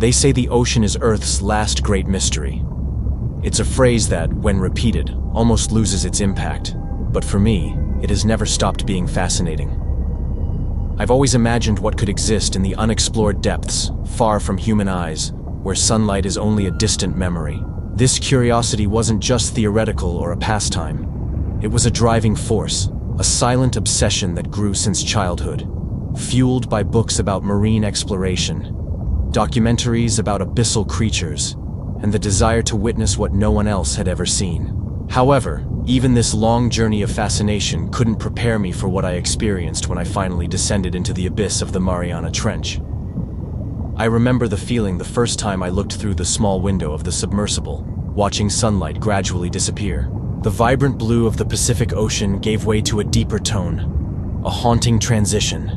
They say the ocean is Earth's last great mystery. It's a phrase that, when repeated, almost loses its impact. But for me, it has never stopped being fascinating. I've always imagined what could exist in the unexplored depths, far from human eyes, where sunlight is only a distant memory. This curiosity wasn't just theoretical or a pastime. It was a driving force, a silent obsession that grew since childhood, fueled by books about marine exploration, documentaries about abyssal creatures, and the desire to witness what no one else had ever seen. However, even this long journey of fascination couldn't prepare me for what I experienced when I finally descended into the abyss of the Mariana Trench. I remember the feeling the first time I looked through the small window of the submersible, watching sunlight gradually disappear. The vibrant blue of the Pacific Ocean gave way to a deeper tone, a haunting transition.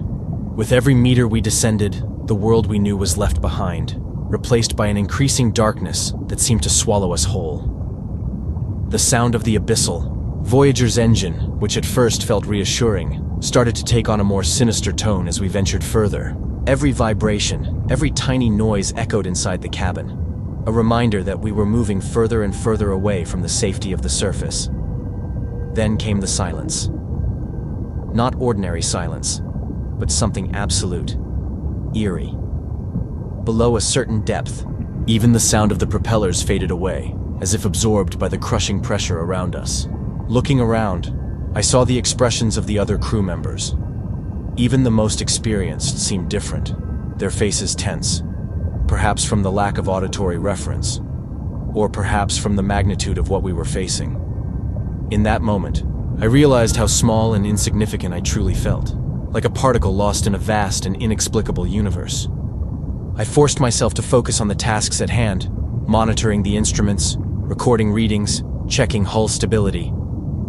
With every meter we descended, the world we knew was left behind, replaced by an increasing darkness that seemed to swallow us whole. The sound of the abyssal, Voyager's engine, which at first felt reassuring, started to take on a more sinister tone as we ventured further. Every vibration, every tiny noise echoed inside the cabin, a reminder that we were moving further and further away from the safety of the surface. Then came the silence. Not ordinary silence, but something absolute, eerie. Below a certain depth, even the sound of the propellers faded away, as if absorbed by the crushing pressure around us. Looking around, I saw the expressions of the other crew members. Even the most experienced seemed different, their faces tense, perhaps from the lack of auditory reference, or perhaps from the magnitude of what we were facing. In that moment, I realized how small and insignificant I truly felt, like a particle lost in a vast and inexplicable universe. I forced myself to focus on the tasks at hand, monitoring the instruments, recording readings, checking hull stability,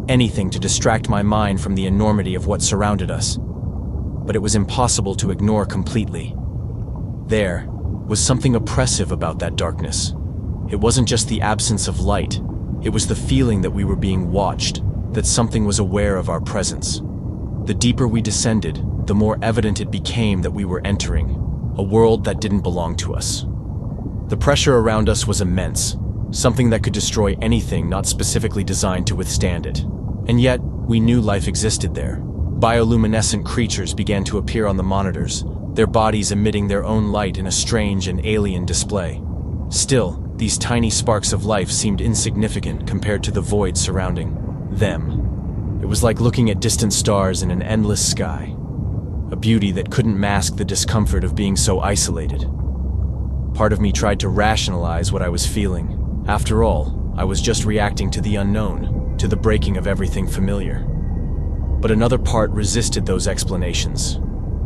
anything to distract my mind from the enormity of what surrounded us. But it was impossible to ignore completely. There was something oppressive about that darkness. It wasn't just the absence of light, it was the feeling that we were being watched, that something was aware of our presence. The deeper we descended, the more evident it became that we were entering a world that didn't belong to us. The pressure around us was immense, something that could destroy anything not specifically designed to withstand it. And yet, we knew life existed there. Bioluminescent creatures began to appear on the monitors, their bodies emitting their own light in a strange and alien display. Still, these tiny sparks of life seemed insignificant compared to the void surrounding them. It was like looking at distant stars in an endless sky, a beauty that couldn't mask the discomfort of being so isolated. Part of me tried to rationalize what I was feeling. After all, I was just reacting to the unknown, to the breaking of everything familiar. But another part resisted those explanations.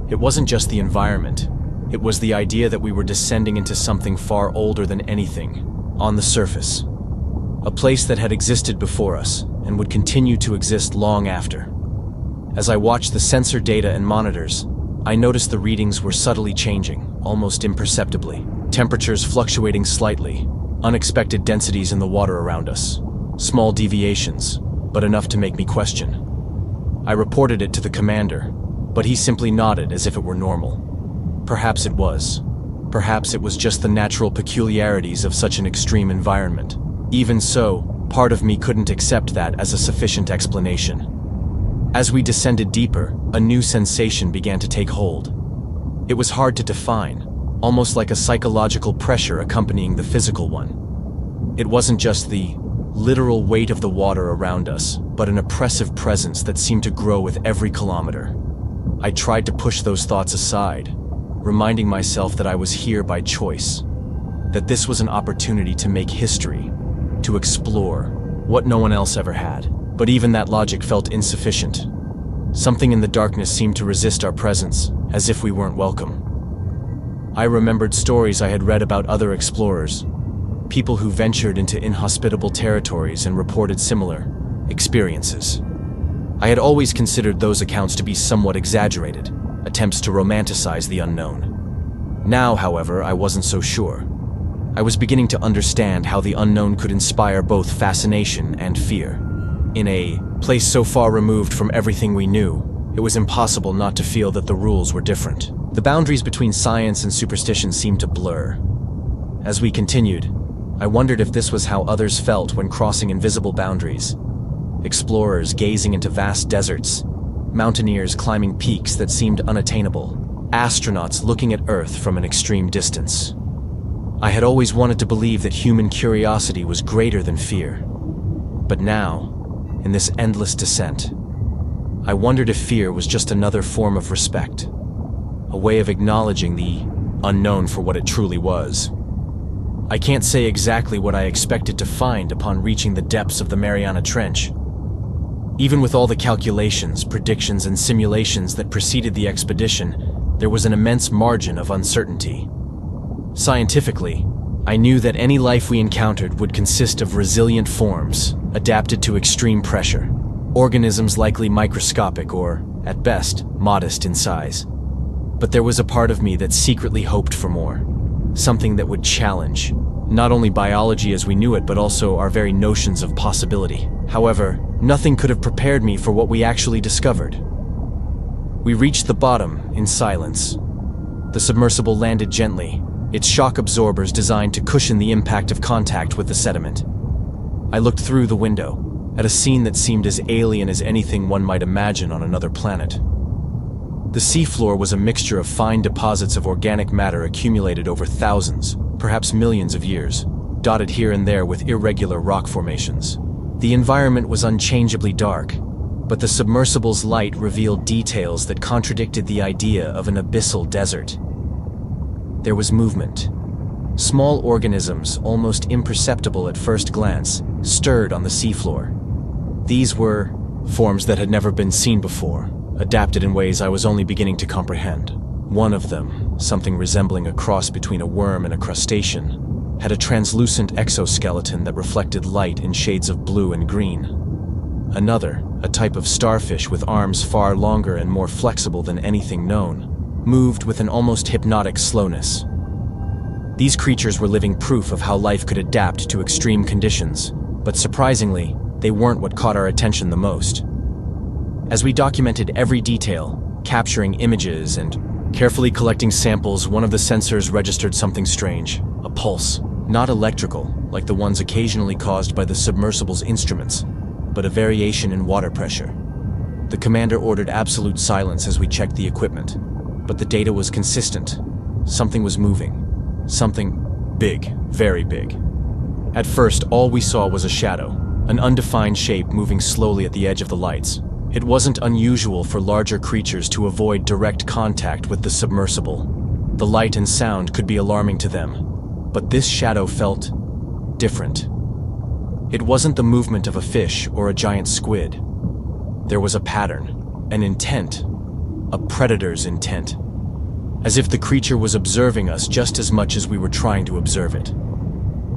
It wasn't just the environment. It was the idea that we were descending into something far older than anything, on the surface. A place that had existed before us, and would continue to exist long after. As I watched the sensor data and monitors, I noticed the readings were subtly changing, almost imperceptibly. Temperatures fluctuating slightly, unexpected densities in the water around us. Small deviations, but enough to make me question. I reported it to the commander, but he simply nodded as if it were normal. Perhaps it was. Perhaps it was just the natural peculiarities of such an extreme environment. Even so, part of me couldn't accept that as a sufficient explanation. As we descended deeper, a new sensation began to take hold. It was hard to define, almost like a psychological pressure accompanying the physical one. It wasn't just the literal weight of the water around us, but an oppressive presence that seemed to grow with every kilometer. I tried to push those thoughts aside, reminding myself that I was here by choice, that this was an opportunity to make history, to explore what no one else ever had. But even that logic felt insufficient. Something in the darkness seemed to resist our presence, as if we weren't welcome. I remembered stories I had read about other explorers, people who ventured into inhospitable territories and reported similar experiences. I had always considered those accounts to be somewhat exaggerated, attempts to romanticize the unknown. Now, however, I wasn't so sure. I was beginning to understand how the unknown could inspire both fascination and fear. In a place so far removed from everything we knew, it was impossible not to feel that the rules were different. The boundaries between science and superstition seemed to blur. As we continued, I wondered if this was how others felt when crossing invisible boundaries. Explorers gazing into vast deserts, mountaineers climbing peaks that seemed unattainable, astronauts looking at Earth from an extreme distance. I had always wanted to believe that human curiosity was greater than fear. But now, in this endless descent, I wondered if fear was just another form of respect, a way of acknowledging the unknown for what it truly was. I can't say exactly what I expected to find upon reaching the depths of the Mariana Trench. Even with all the calculations, predictions, and simulations that preceded the expedition, there was an immense margin of uncertainty. Scientifically, I knew that any life we encountered would consist of resilient forms, adapted to extreme pressure, organisms likely microscopic or, at best, modest in size. But there was a part of me that secretly hoped for more, something that would challenge, not only biology as we knew it, but also our very notions of possibility. However, nothing could have prepared me for what we actually discovered. We reached the bottom in silence. The submersible landed gently, its shock absorbers designed to cushion the impact of contact with the sediment. I looked through the window, at a scene that seemed as alien as anything one might imagine on another planet. The seafloor was a mixture of fine deposits of organic matter accumulated over thousands, perhaps millions of years, dotted here and there with irregular rock formations. The environment was unchangeably dark, but the submersible's light revealed details that contradicted the idea of an abyssal desert. There was movement. Small organisms, almost imperceptible at first glance, stirred on the seafloor. These were forms that had never been seen before, adapted in ways I was only beginning to comprehend. One of them, something resembling a cross between a worm and a crustacean, had a translucent exoskeleton that reflected light in shades of blue and green. Another, a type of starfish with arms far longer and more flexible than anything known, moved with an almost hypnotic slowness. These creatures were living proof of how life could adapt to extreme conditions, but surprisingly, they weren't what caught our attention the most. As we documented every detail, capturing images and carefully collecting samples, one of the sensors registered something strange, a pulse. Not electrical, like the ones occasionally caused by the submersible's instruments, but a variation in water pressure. The commander ordered absolute silence as we checked the equipment, but the data was consistent. Something was moving. Something big, very big. At first, all we saw was a shadow, an undefined shape moving slowly at the edge of the lights. It wasn't unusual for larger creatures to avoid direct contact with the submersible. The light and sound could be alarming to them, but this shadow felt different. It wasn't the movement of a fish or a giant squid. There was a pattern, an intent, a predator's intent, as if the creature was observing us just as much as we were trying to observe it.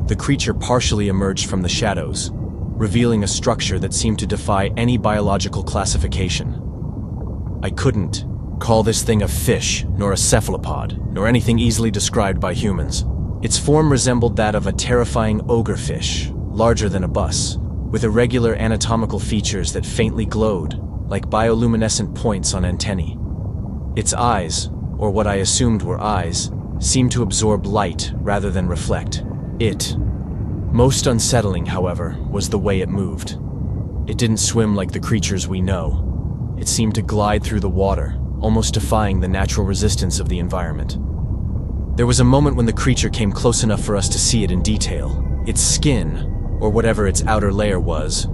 The creature partially emerged from the shadows, revealing a structure that seemed to defy any biological classification. I couldn't call this thing a fish, nor a cephalopod, nor anything easily described by humans. Its form resembled that of a terrifying ogre fish, larger than a bus, with irregular anatomical features that faintly glowed, like bioluminescent points on antennae. Its eyes, or what I assumed were eyes, seemed to absorb light rather than reflect. Most unsettling, however, was the way it moved. It didn't swim like the creatures we know. It seemed to glide through the water, almost defying the natural resistance of the environment. There was a moment when the creature came close enough for us to see it in detail. Its skin, or whatever its outer layer was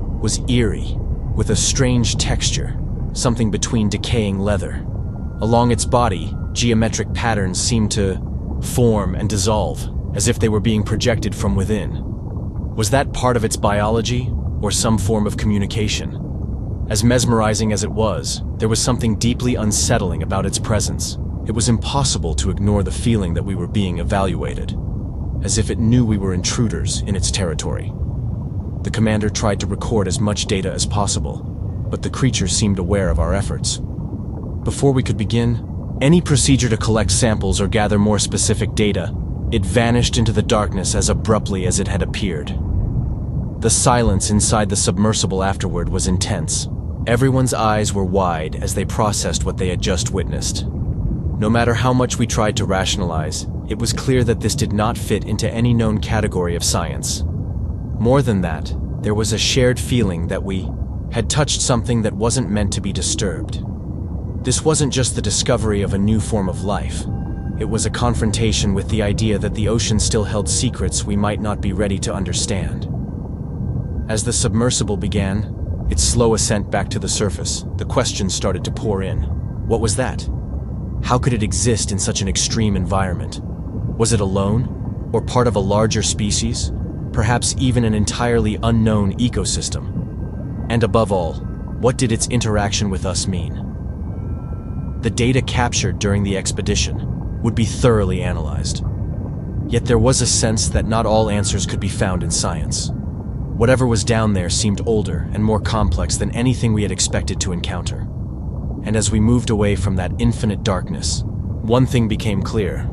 eerie, with a strange texture, something between decaying leather. Along its body, geometric patterns seemed to form and dissolve, as if they were being projected from within. Was that part of its biology, or some form of communication? As mesmerizing as it was, there was something deeply unsettling about its presence. It was impossible to ignore the feeling that we were being evaluated, as if it knew we were intruders in its territory. The commander tried to record as much data as possible, but the creature seemed aware of our efforts. Before we could begin any procedure to collect samples or gather more specific data, it vanished into the darkness as abruptly as it had appeared. The silence inside the submersible afterward was intense. Everyone's eyes were wide as they processed what they had just witnessed. No matter how much we tried to rationalize, it was clear that this did not fit into any known category of science. More than that, there was a shared feeling that we had touched something that wasn't meant to be disturbed. This wasn't just the discovery of a new form of life. It was a confrontation with the idea that the ocean still held secrets we might not be ready to understand. As the submersible began its slow ascent back to the surface, the questions started to pour in. What was that? How could it exist in such an extreme environment? Was it alone, or part of a larger species? Perhaps even an entirely unknown ecosystem? And above all, what did its interaction with us mean? The data captured during the expedition would be thoroughly analyzed. Yet there was a sense that not all answers could be found in science. Whatever was down there seemed older and more complex than anything we had expected to encounter. And as we moved away from that infinite darkness, one thing became clear.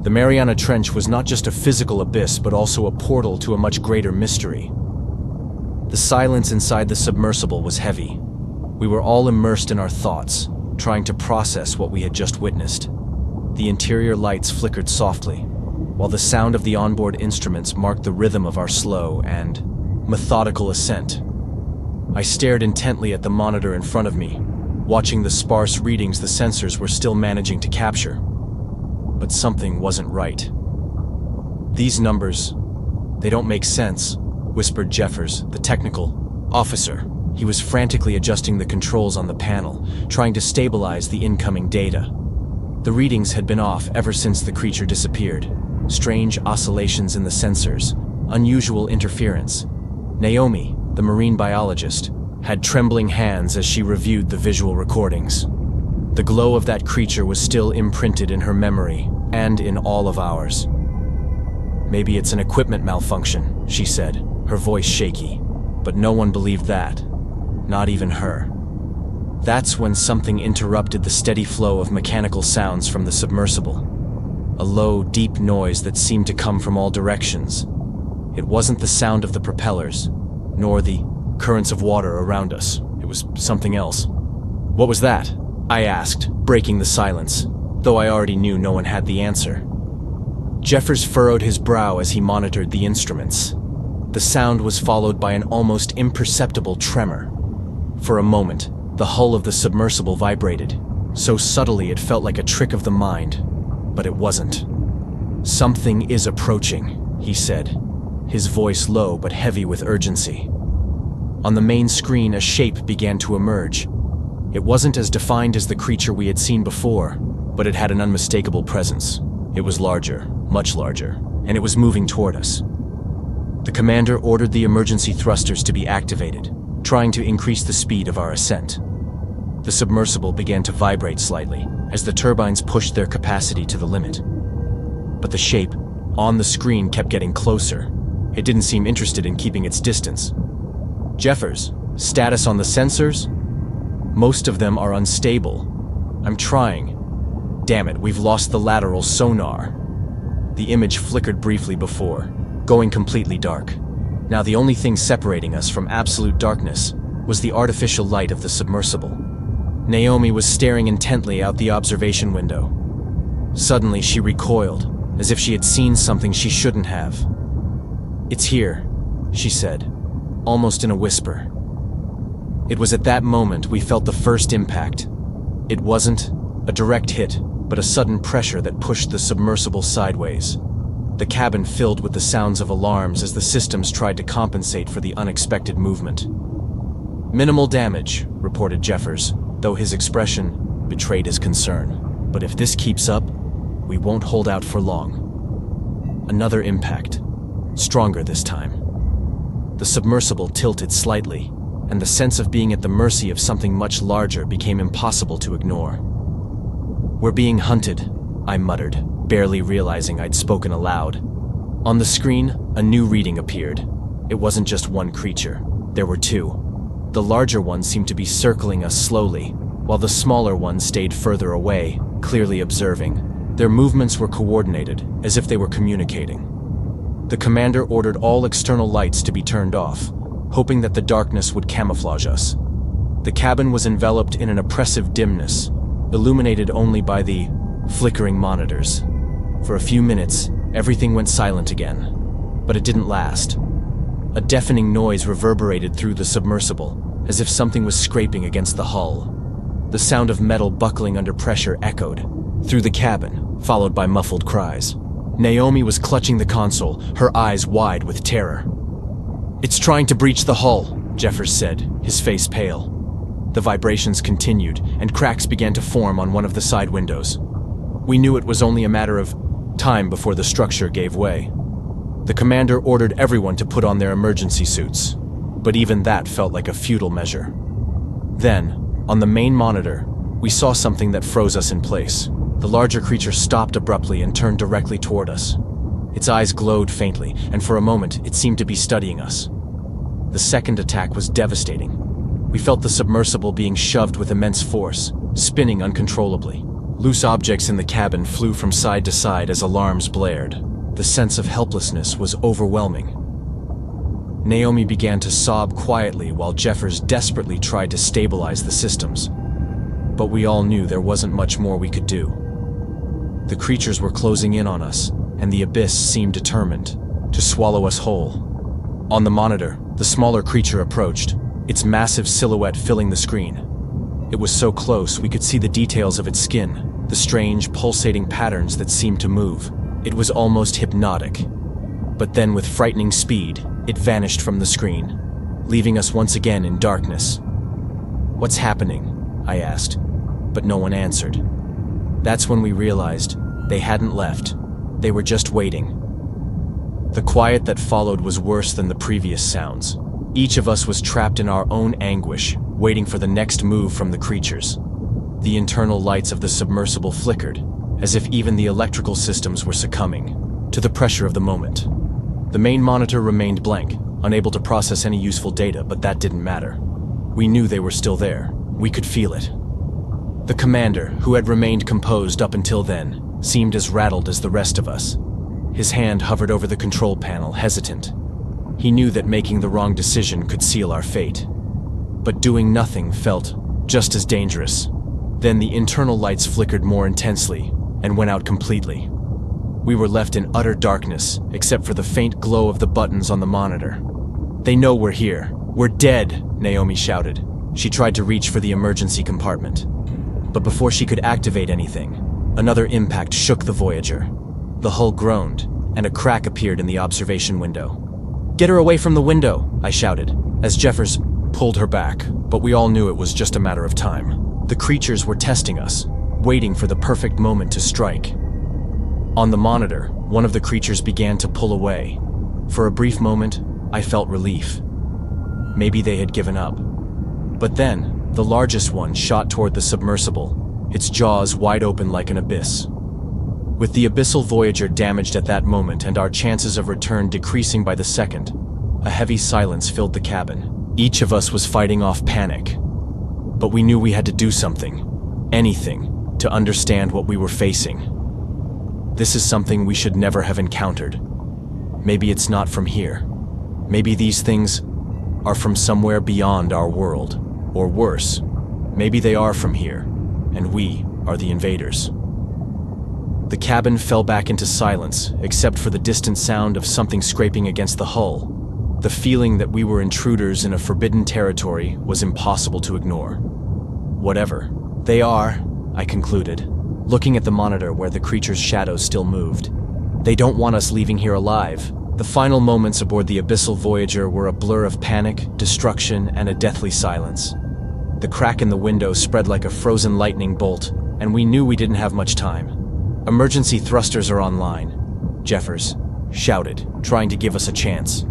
The Mariana Trench was not just a physical abyss, but also a portal to a much greater mystery. The silence inside the submersible was heavy. We were all immersed in our thoughts, trying to process what we had just witnessed. The interior lights flickered softly, while the sound of the onboard instruments marked the rhythm of our slow and methodical ascent. I stared intently at the monitor in front of me, watching the sparse readings the sensors were still managing to capture. But something wasn't right. These numbers, they don't make sense, whispered Jeffers, the technical officer. He was frantically adjusting the controls on the panel, trying to stabilize the incoming data. The readings had been off ever since the creature disappeared. Strange oscillations in the sensors, unusual interference. Naomi, the marine biologist, had trembling hands as she reviewed the visual recordings. The glow of that creature was still imprinted in her memory, and in all of ours. Maybe it's an equipment malfunction, she said, her voice shaky. But no one believed that. Not even her. That's when something interrupted the steady flow of mechanical sounds from the submersible. A low, deep noise that seemed to come from all directions. It wasn't the sound of the propellers, nor the currents of water around us. It was something else. What was that? I asked, breaking the silence, though I already knew no one had the answer. Jeffers furrowed his brow as he monitored the instruments. The sound was followed by an almost imperceptible tremor. For a moment, the hull of the submersible vibrated, so subtly it felt like a trick of the mind, but it wasn't. Something is approaching, he said, his voice low but heavy with urgency. On the main screen, a shape began to emerge. It wasn't as defined as the creature we had seen before, but it had an unmistakable presence. It was larger, much larger, and it was moving toward us. The commander ordered the emergency thrusters to be activated, trying to increase the speed of our ascent. The submersible began to vibrate slightly as the turbines pushed their capacity to the limit. But the shape on the screen kept getting closer. It didn't seem interested in keeping its distance. Jeffers, status on the sensors? Most of them are unstable. I'm trying. Damn it, we've lost the lateral sonar. The image flickered briefly before, going completely dark. Now the only thing separating us from absolute darkness was the artificial light of the submersible. Naomi was staring intently out the observation window. Suddenly she recoiled, as if she had seen something she shouldn't have. "It's here," she said, almost in a whisper. It was at that moment we felt the first impact. It wasn't a direct hit, but a sudden pressure that pushed the submersible sideways. The cabin filled with the sounds of alarms as the systems tried to compensate for the unexpected movement. "Minimal damage," reported Jeffers, though his expression betrayed his concern. "But if this keeps up, we won't hold out for long." Another impact, stronger this time. The submersible tilted slightly, and the sense of being at the mercy of something much larger became impossible to ignore. "We're being hunted," I muttered, barely realizing I'd spoken aloud. On the screen, a new reading appeared. It wasn't just one creature. There were two. The larger one seemed to be circling us slowly, while the smaller one stayed further away, clearly observing. Their movements were coordinated, as if they were communicating. The commander ordered all external lights to be turned off, hoping that the darkness would camouflage us. The cabin was enveloped in an oppressive dimness, illuminated only by the flickering monitors. For a few minutes, everything went silent again, but it didn't last. A deafening noise reverberated through the submersible, as if something was scraping against the hull. The sound of metal buckling under pressure echoed through the cabin, followed by muffled cries. Naomi was clutching the console, her eyes wide with terror. "It's trying to breach the hull," Jeffers said, his face pale. The vibrations continued, and cracks began to form on one of the side windows. We knew it was only a matter of time before the structure gave way. The commander ordered everyone to put on their emergency suits, but even that felt like a futile measure. Then, on the main monitor, we saw something that froze us in place. The larger creature stopped abruptly and turned directly toward us. Its eyes glowed faintly, and for a moment it seemed to be studying us. The second attack was devastating. We felt the submersible being shoved with immense force, spinning uncontrollably. Loose objects in the cabin flew from side to side as alarms blared. The sense of helplessness was overwhelming. Naomi began to sob quietly while Jeffers desperately tried to stabilize the systems. But we all knew there wasn't much more we could do. The creatures were closing in on us, and the abyss seemed determined to swallow us whole. On the monitor, the smaller creature approached, its massive silhouette filling the screen. It was so close we could see the details of its skin, the strange, pulsating patterns that seemed to move. It was almost hypnotic. But then, with frightening speed, it vanished from the screen, leaving us once again in darkness. "What's happening?" I asked, but no one answered. That's when we realized they hadn't left. They were just waiting. The quiet that followed was worse than the previous sounds. Each of us was trapped in our own anguish, waiting for the next move from the creatures. The internal lights of the submersible flickered, as if even the electrical systems were succumbing to the pressure of the moment. The main monitor remained blank, unable to process any useful data, but that didn't matter. We knew they were still there. We could feel it. The commander, who had remained composed up until then, seemed as rattled as the rest of us. His hand hovered over the control panel, hesitant. He knew that making the wrong decision could seal our fate. But doing nothing felt just as dangerous. Then the internal lights flickered more intensely and went out completely. We were left in utter darkness, except for the faint glow of the buttons on the monitor. "They know we're here. We're dead," Naomi shouted. She tried to reach for the emergency compartment. But before she could activate anything, another impact shook the Voyager. The hull groaned, and a crack appeared in the observation window. "Get her away from the window," I shouted, as Jeffers pulled her back, but we all knew it was just a matter of time. The creatures were testing us, waiting for the perfect moment to strike. On the monitor, one of the creatures began to pull away. For a brief moment, I felt relief. Maybe they had given up. But then, the largest one shot toward the submersible, its jaws wide open like an abyss. With the abyssal Voyager damaged at that moment and our chances of return decreasing by the second, a heavy silence filled the cabin. Each of us was fighting off panic. But we knew we had to do something, anything, to understand what we were facing. This is something we should never have encountered. Maybe it's not from here. Maybe these things are from somewhere beyond our world. Or worse, maybe they are from here, and we are the invaders. The cabin fell back into silence, except for the distant sound of something scraping against the hull. The feeling that we were intruders in a forbidden territory was impossible to ignore. Whatever they are, I concluded, looking at the monitor where the creature's shadows still moved. They don't want us leaving here alive. The final moments aboard the abyssal Voyager were a blur of panic, destruction, and a deathly silence. The crack in the window spread like a frozen lightning bolt, and we knew we didn't have much time. "Emergency thrusters are online," Jeffers shouted, trying to give us a chance.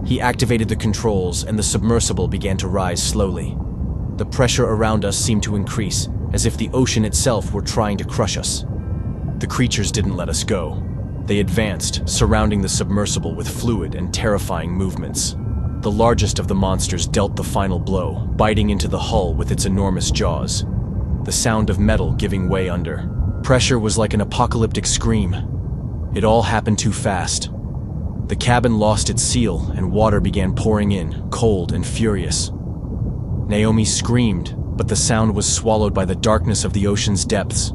He activated the controls, and the submersible began to rise slowly. The pressure around us seemed to increase, as if the ocean itself were trying to crush us. The creatures didn't let us go. They advanced, surrounding the submersible with fluid and terrifying movements. The largest of the monsters dealt the final blow, biting into the hull with its enormous jaws. The sound of metal giving way under. Pressure was like an apocalyptic scream. It all happened too fast. The cabin lost its seal, and water began pouring in, cold and furious. Naomi screamed, but the sound was swallowed by the darkness of the ocean's depths.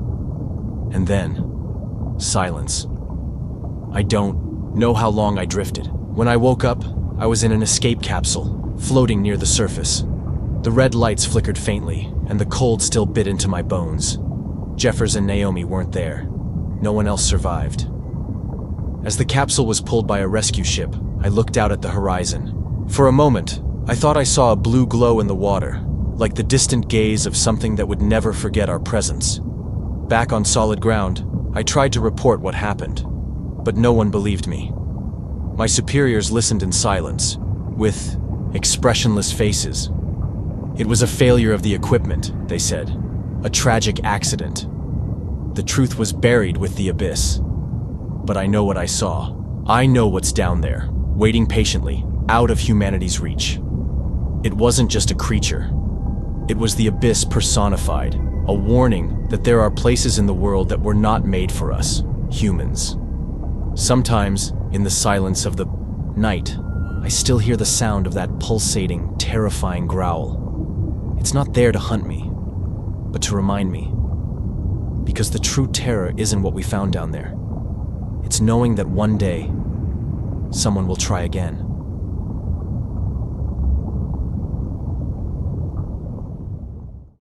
And then, silence. I don't know how long I drifted. When I woke up, I was in an escape capsule, floating near the surface. The red lights flickered faintly, and the cold still bit into my bones. Jeffers and Naomi weren't there. No one else survived. As the capsule was pulled by a rescue ship, I looked out at the horizon. For a moment, I thought I saw a blue glow in the water, like the distant gaze of something that would never forget our presence. Back on solid ground, I tried to report what happened, but no one believed me. My superiors listened in silence, with expressionless faces. It was a failure of the equipment, they said. A tragic accident. The truth was buried with the abyss. But I know what I saw. I know what's down there, waiting patiently, out of humanity's reach. It wasn't just a creature. It was the abyss personified, a warning that there are places in the world that were not made for us, humans. Sometimes, in the silence of the night, I still hear the sound of that pulsating, terrifying growl. It's not there to hunt me, but to remind me. Because the true terror isn't what we found down there. It's knowing that one day, someone will try again.